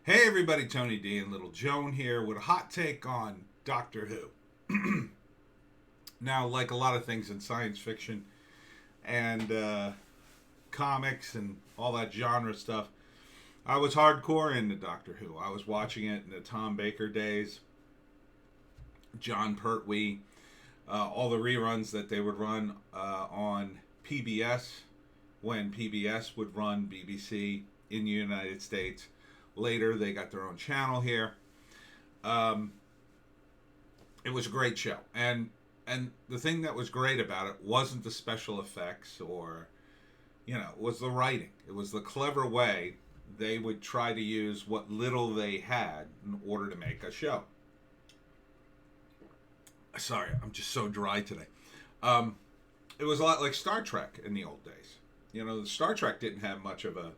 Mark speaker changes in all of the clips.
Speaker 1: Hey everybody, Tony D and Little Joan here with a hot take on Doctor Who. Now, like a lot of things in science fiction and comics and all that genre stuff, I was hardcore into Doctor Who. I was watching it in the Tom Baker days, John Pertwee, all the reruns that they would run on PBS when PBS would run BBC in the United States. Later, they got their own channel here. Um, it was a great show, and the thing that was great about it wasn't the special effects or, was the writing. It was the clever way they would try to use what little they had in order to make a show. Sorry, I'm just so dry today. It was a lot like Star Trek in the old days. Star Trek didn't have much of a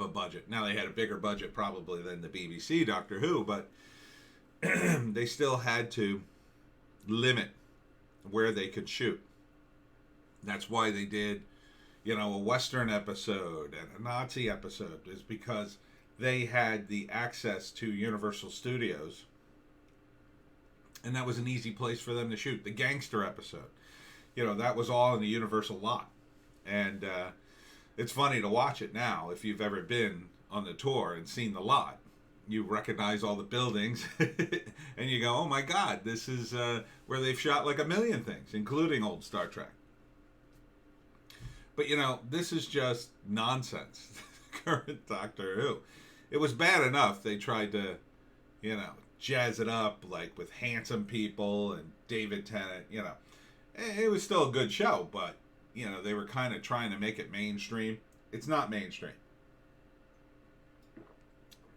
Speaker 1: budget. Now they had a bigger budget probably than the BBC Doctor Who, but they still had to limit where they could shoot. That's why they did, a Western episode and a Nazi episode, is because they had the access to Universal Studios, and that was an easy place for them to shoot. The gangster episode, that was all in the Universal lot. And it's funny to watch it now. If you've ever been on the tour and seen the lot, you recognize all the buildings and you go, oh my God, this is where they've shot like a million things, including old Star Trek. But this is just nonsense. Current Doctor Who. It was bad enough they tried to, jazz it up like with handsome people and David Tennant, It was still a good show, but they were kind of trying to make it mainstream. It's not mainstream.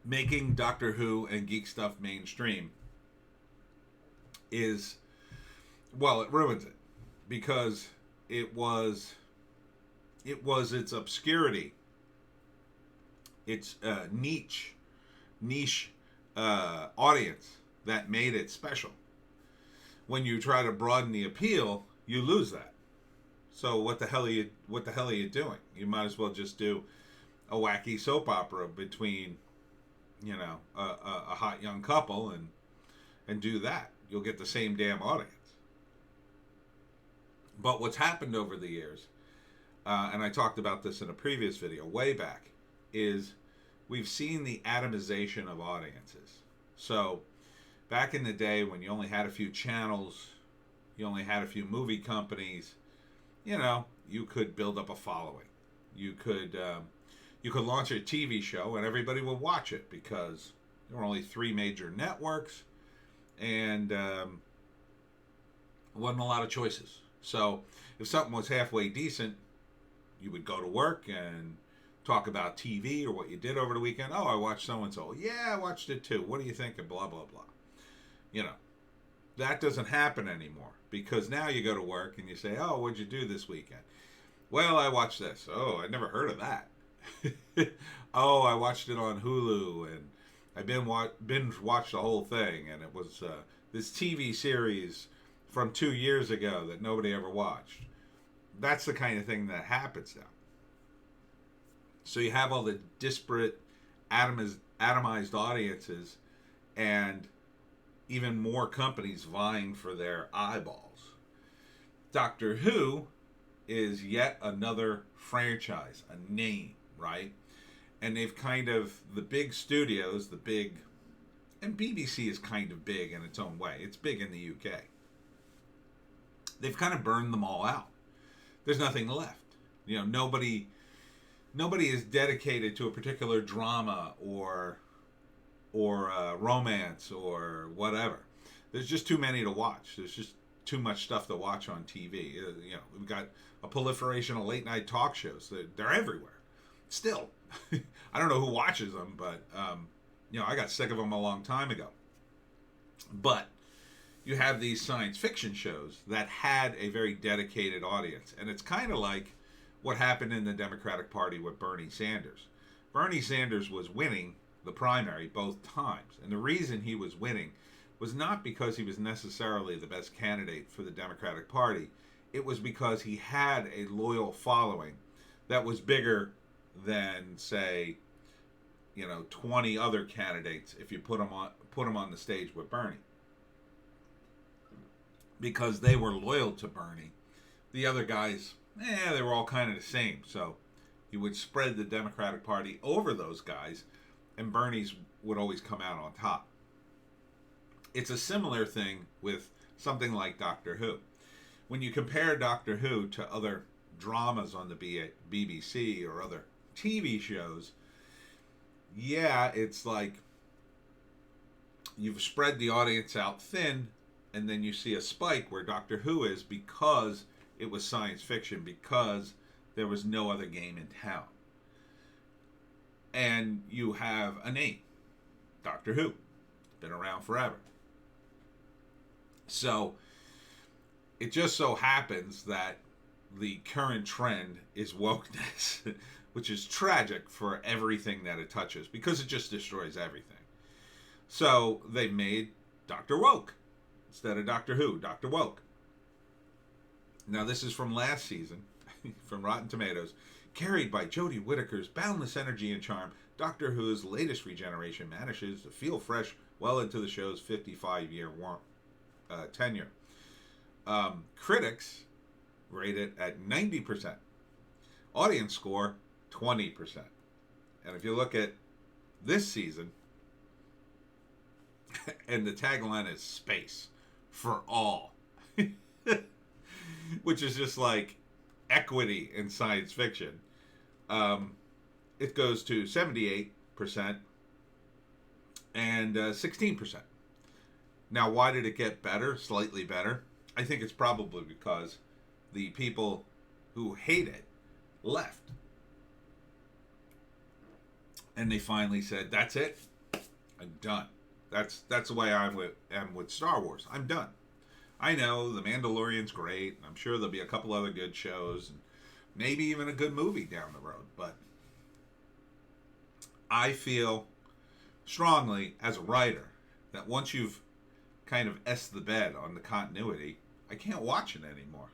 Speaker 1: Making Doctor Who and geek stuff mainstream is, well, it ruins it, because it was its obscurity, its niche audience that made it special. When you try to broaden the appeal, you lose that. So what the hell are you doing? You might as well just do a wacky soap opera between, a hot young couple and do that. You'll get the same damn audience. But what's happened over the years, and I talked about this in a previous video way back, is we've seen the atomization of audiences. So back in the day when you only had a few channels, you only had a few movie companies, you could build up a following. You could launch a TV show and everybody would watch it because there were only 3 major networks and wasn't a lot of choices. So if something was halfway decent, you would go to work and talk about TV or what you did over the weekend. Oh, I watched so-and-so. Yeah, I watched it too. What do you think? And blah, blah, blah. That doesn't happen anymore, because now you go to work and you say, oh, what'd you do this weekend? Well, I watched this. Oh, I never heard of that. Oh, I watched it on Hulu, and I binge watched the whole thing, and it was this TV series from 2 years ago that nobody ever watched. That's the kind of thing that happens now. So you have all the disparate atomized audiences and even more companies vying for their eyeballs. Doctor Who is yet another franchise, a name, right? And they've the big studios, and BBC is kind of big in its own way. It's big in the UK. They've kind of burned them all out. There's nothing left. Nobody is dedicated to a particular drama or romance or whatever. There's just too many to watch. There's just too much stuff to watch on TV. We've got a proliferation of late night talk shows. They're everywhere. Still, I don't know who watches them, but I got sick of them a long time ago. But you have these science fiction shows that had a very dedicated audience, and it's kind of like what happened in the Democratic Party with Bernie Sanders. Bernie Sanders was winning the primary both times. And the reason he was winning was not because he was necessarily the best candidate for the Democratic Party. It was because he had a loyal following that was bigger than, say, 20 other candidates if you put them on the stage with Bernie, because they were loyal to Bernie. The other guys, they were all kind of the same. So you would spread the Democratic Party over those guys, and Bernie's would always come out on top. It's a similar thing with something like Doctor Who. When you compare Doctor Who to other dramas on the BBC or other TV shows, it's like you've spread the audience out thin, and then you see a spike where Doctor Who is, because it was science fiction, because there was no other game in town. And you have a name, Doctor Who. Been around forever. So it just so happens that the current trend is wokeness, which is tragic for everything that it touches, because it just destroys everything. So they made Dr. Woke instead of Doctor Who, Dr. Woke. Now this is from last season, from Rotten Tomatoes. Carried by Jodie Whittaker's boundless energy and charm, Doctor Who's latest regeneration manages to feel fresh well into the show's 55-year tenure. Critics rate it at 90%. Audience score, 20%. And if you look at this season, and the tagline is space for all, which is just like equity in science fiction. It goes to 78% and 16%. Now, why did it get better, slightly better? I think it's probably because the people who hate it left. And they finally said, that's it. I'm done. That's the way I am with Star Wars. I'm done. I know The Mandalorian's great. I'm sure there'll be a couple other good shows, and maybe even a good movie down the road. But I feel strongly as a writer that once you've kind of S the bed on the continuity, I can't watch it anymore.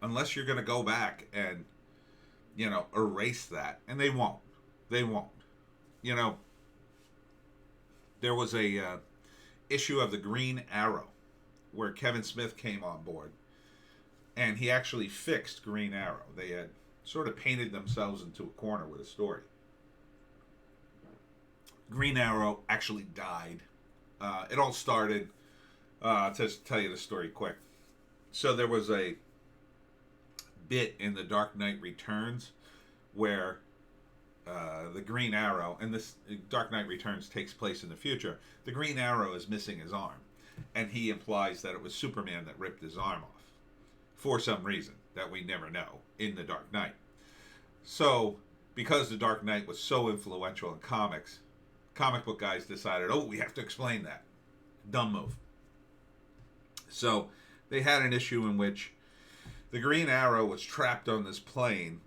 Speaker 1: Unless you're going to go back and, erase that. And they won't. They won't. There was a issue of the Green Arrow where Kevin Smith came on board, and he actually fixed Green Arrow. They had sort of painted themselves into a corner with a story. Green Arrow actually died. It all started, to tell you the story quick. So there was a bit in The Dark Knight Returns where the Green Arrow, and this Dark Knight Returns takes place in the future, the Green Arrow is missing his arm. And he implies that it was Superman that ripped his arm off for some reason that we never know in The Dark Knight. So, because The Dark Knight was so influential in comics, comic book guys decided, we have to explain that. Dumb move. So, they had an issue in which the Green Arrow was trapped on this plane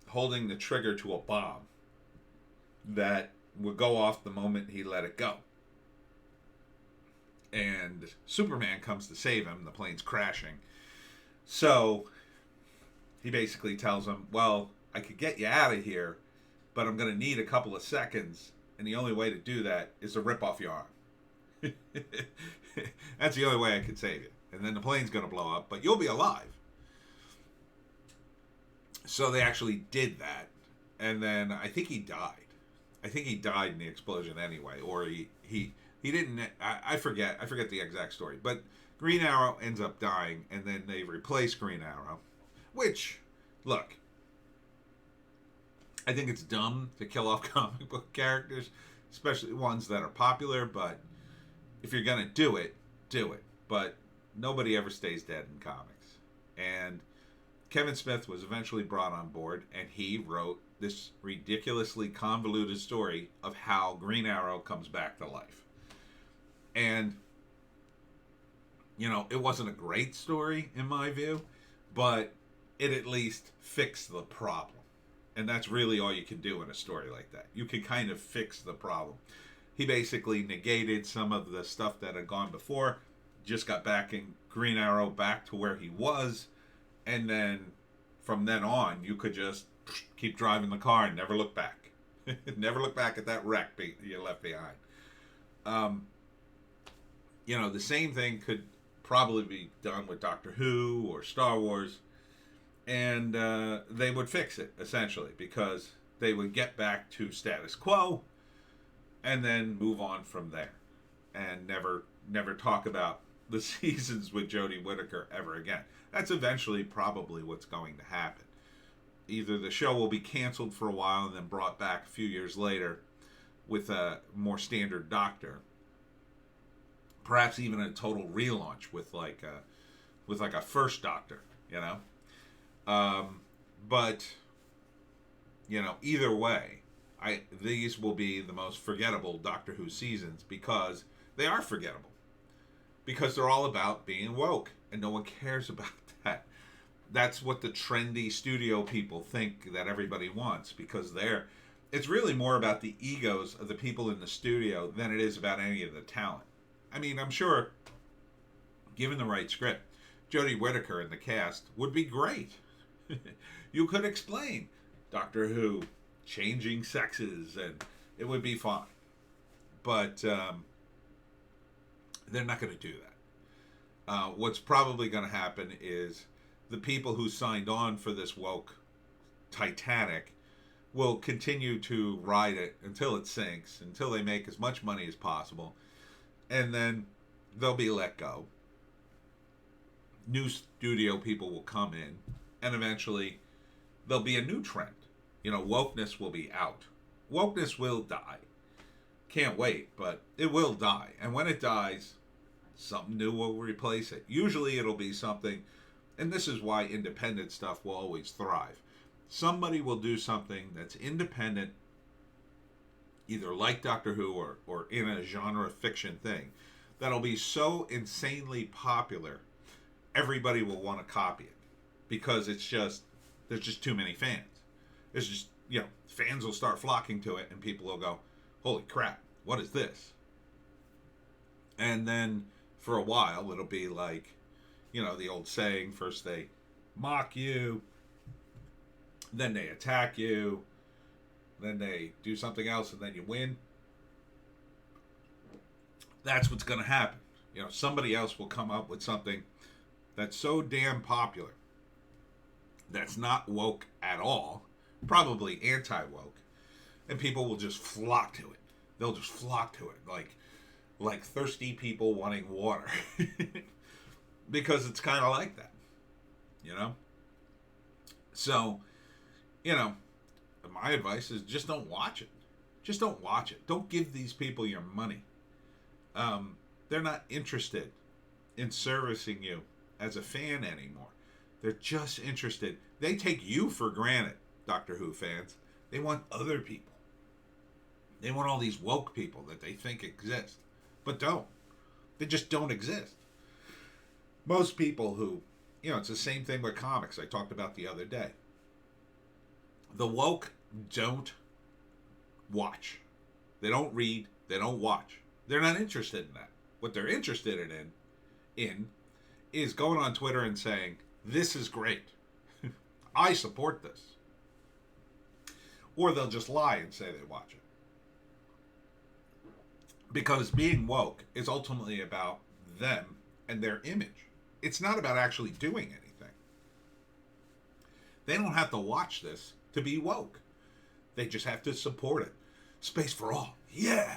Speaker 1: holding the trigger to a bomb that would go off the moment he let it go. And Superman comes to save him. The plane's crashing. So he basically tells him, well, I could get you out of here, but I'm going to need a couple of seconds. And the only way to do that is to rip off your arm. That's the only way I could save you. And then the plane's going to blow up, but you'll be alive. So they actually did that. And then I think he died. I think he died in the explosion anyway. Or he didn't. I forget the exact story. But Green Arrow ends up dying, and then they replace Green Arrow. Which, look, I think it's dumb to kill off comic book characters, especially ones that are popular. But if you're going to do it, do it. But nobody ever stays dead in comics. And Kevin Smith was eventually brought on board, and he wrote this ridiculously convoluted story of how Green Arrow comes back to life. And, it wasn't a great story in my view, but it at least fixed the problem. And that's really all you can do in a story like that. You can kind of fix the problem. He basically negated some of the stuff that had gone before, just got back in Green Arrow back to where he was, and then from then on, you could just keep driving the car and never look back. Never look back at that wreck you left behind. Um, the same thing could probably be done with Doctor Who or Star Wars, and they would fix it essentially because they would get back to status quo and then move on from there, and never talk about the seasons with Jodie Whittaker ever again. That's eventually probably what's going to happen. Either the show will be canceled for a while and then brought back a few years later with a more standard Doctor, perhaps even a total relaunch with like a first Doctor, but either way, these will be the most forgettable Doctor Who seasons because they are forgettable, because they're all about being woke, and no one cares about that. That's what the trendy studio people think that everybody wants, because it's really more about the egos of the people in the studio than it is about any of the talent. I mean, I'm sure, given the right script, Jodie Whittaker in the cast would be great. You could explain Doctor Who changing sexes, and it would be fine. But they're not going to do that. What's probably going to happen is the people who signed on for this woke Titanic will continue to ride it until it sinks, until they make as much money as possible, and then they'll be let go. New studio people will come in, and eventually there'll be a new trend. Wokeness will be out. Wokeness will die. Can't wait, but it will die. And when it dies, something new will replace it. Usually it'll be something, and this is why independent stuff will always thrive. Somebody will do something that's independent, either like Doctor Who or in a genre fiction thing, that'll be so insanely popular, everybody will want to copy it. Because there's just too many fans. It's just, fans will start flocking to it, and people will go, holy crap, what is this? And then for a while, it'll be like, the old saying, first they mock you, then they attack you, then they do something else, and then you win. That's what's going to happen. Somebody else will come up with something that's so damn popular, that's not woke at all, probably anti-woke, and people will just flock to it. They'll just flock to it like thirsty people wanting water. Because it's kind of like that, So, my advice is just don't watch it. Just don't watch it. Don't give these people your money. They're not interested in servicing you as a fan anymore. They're just interested. They take you for granted, Doctor Who fans. They want other people. They want all these woke people that they think exist, but don't. They just don't exist. Most people who, it's the same thing with comics I talked about the other day. The woke don't watch. They don't read. They don't watch. They're not interested in that. What they're interested in is going on Twitter and saying, this is great. I support this. Or they'll just lie and say they watch it. Because being woke is ultimately about them and their image. It's not about actually doing anything. They don't have to watch this to be woke. They just have to support it. Space for all. Yeah.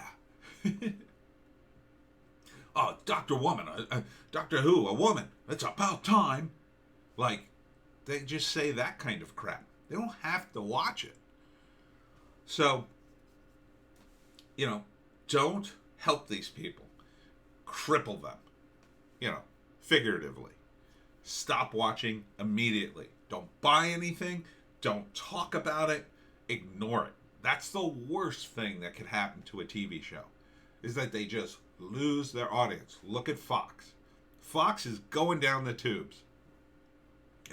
Speaker 1: Oh, Dr. Woman. Doctor Who, a woman. It's about time. They just say that kind of crap. They don't have to watch it. So, don't help these people. Cripple them. Figuratively. Stop watching immediately. Don't buy anything. Don't talk about it. Ignore it. That's the worst thing that could happen to a TV show, is that they just lose their audience. Look at Fox. Fox is going down the tubes.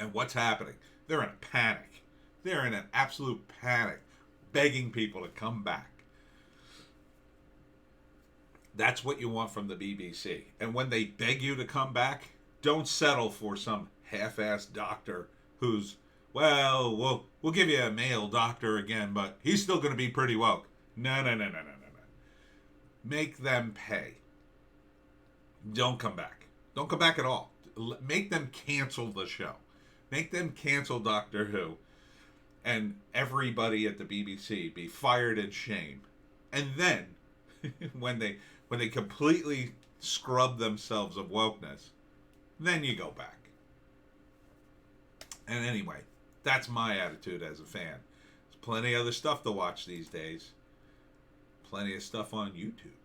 Speaker 1: And what's happening? They're in a panic. They're in an absolute panic, begging people to come back. That's what you want from the BBC. And when they beg you to come back, don't settle for some half-assed doctor who's well, we'll give you a male doctor again, but he's still going to be pretty woke. No, no, no, no, no, no, no. Make them pay. Don't come back. Don't come back at all. Make them cancel the show. Make them cancel Doctor Who, and everybody at the BBC be fired in shame. And then, when they completely scrub themselves of wokeness, then you go back. And anyway, that's my attitude as a fan. There's plenty of other stuff to watch these days. Plenty of stuff on YouTube.